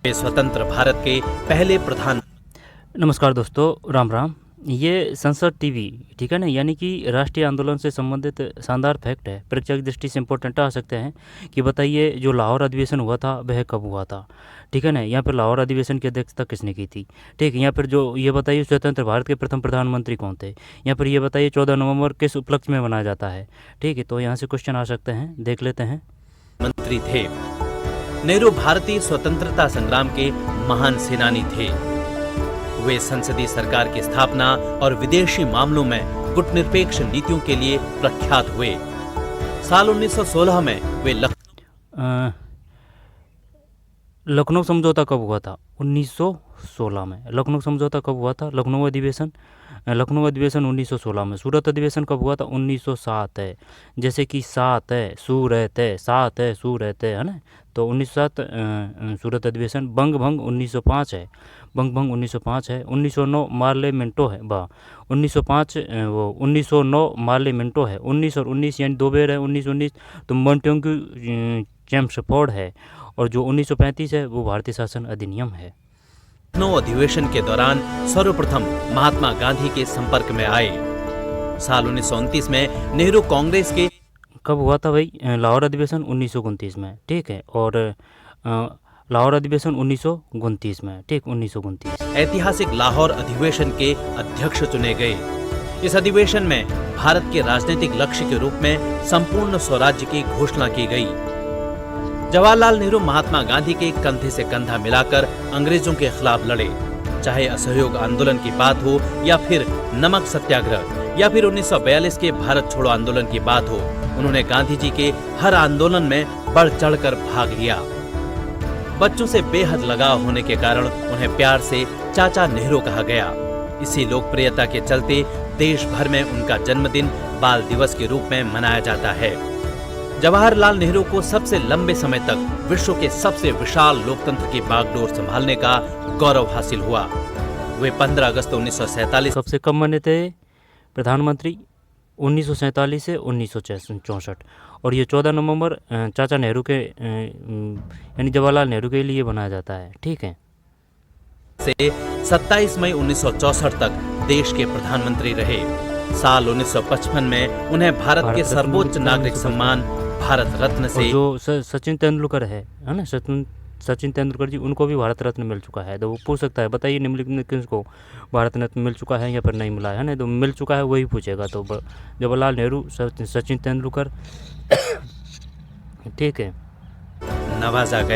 वे स्वतंत्र भारत के पहले प्रधान। नमस्कार दोस्तों, राम राम। ये संसद टीवी, ठीक है ना, यानी कि राष्ट्रीय आंदोलन से संबंधित शानदार फैक्ट है। परीक्षा की दृष्टि से इम्पोर्टेंट आ सकते हैं कि बताइए जो लाहौर अधिवेशन हुआ था वह कब हुआ था, ठीक है ना। यहाँ पर लाहौर अधिवेशन की अध्यक्षता किसने की थी, ठीक है। यहाँ पर जो ये बताइए स्वतंत्र भारत के प्रथम प्रधानमंत्री कौन थे। यहाँ पर ये बताइए 14 नवंबर किस उपलक्ष्य में मनाया जाता है, ठीक है। तो यहाँ से क्वेश्चन आ सकते हैं, देख लेते हैं। मंत्री थे। नेहरू भारतीय स्वतंत्रता संग्राम के महान सेनानी थे। वे संसदीय सरकार की स्थापना और विदेशी मामलों में गुटनिरपेक्ष नीतियों के लिए प्रख्यात हुए। साल 1916 में वे लखनऊ समझौता कब हुआ था? 1916 में। लखनऊ समझौता कब हुआ था? लखनऊ अधिवेशन 1916 में। सूरत अधिवेशन कब हुआ था? 1907 है। जैसे कि सात है सू रहते, सात है सू रहते, है ना। तो 1907 सूरत अधिवेशन। बंग भंग 1905 है। बंग भंग 1905 है। 1909 मार्ले मिंटो है। 1905 वो 1909 मार्ले मिंटो है। 19 और 19 यानी दो बेर है। 1919 तो मोंटेग्यू चैम्सफोर्ड है। और जो 1935 है वो भारतीय शासन अधिनियम है। लखनऊ अधिवेशन के दौरान सर्वप्रथम महात्मा गांधी के संपर्क में आए। साल 1929 में नेहरू कांग्रेस के कब हुआ था भाई? लाहौर अधिवेशन 1929 में, ठीक है। और लाहौर अधिवेशन 1929 में, ठीक, 1929। ऐतिहासिक लाहौर अधिवेशन के अध्यक्ष चुने गए। इस अधिवेशन में भारत के राजनीतिक लक्ष्य के रूप में संपूर्ण स्वराज्य की घोषणा की गई। जवाहरलाल नेहरू महात्मा गांधी के कंधे से कंधा मिलाकर अंग्रेजों के खिलाफ लड़े। चाहे असहयोग आंदोलन की बात हो या फिर नमक सत्याग्रह या फिर 1942 के भारत छोड़ो आंदोलन की बात हो, उन्होंने गांधी जी के हर आंदोलन में बढ़ चढ़कर भाग लिया। बच्चों से बेहद लगाव होने के कारण उन्हें प्यार से चाचा नेहरू कहा गया। इसी लोकप्रियता के चलते देश भर में उनका जन्मदिन बाल दिवस के रूप में मनाया जाता है। जवाहरलाल नेहरू को सबसे लंबे समय तक विश्व के सबसे विशाल लोकतंत्र की बागडोर संभालने का गौरव हासिल हुआ। वे 15 अगस्त 1947 सबसे कम बने थे प्रधानमंत्री 1947 से 1964। और ये 14 नवंबर चाचा नेहरू के यानी जवाहरलाल नेहरू के लिए बनाया जाता है, ठीक है। से 27 मई 1964 तक देश के प्रधानमंत्री रहे। साल 1955 में उन्हें भारत के सर्वोच्च नागरिक सम्मान भारत रत्न से जो सचिन तेंदुलकर है ना, सचिन तेंदुलकर जी, उनको भी भारत रत्न मिल चुका है। तो वो पूछ सकता है बताइए निम्नलिखित किसको भारत रत्न मिल चुका है या फिर नहीं मिला है ना। तो मिल चुका है वही पूछेगा। तो जवाहरलाल नेहरू, सचिन तेंदुलकर, ठीक है, नवाजा गया।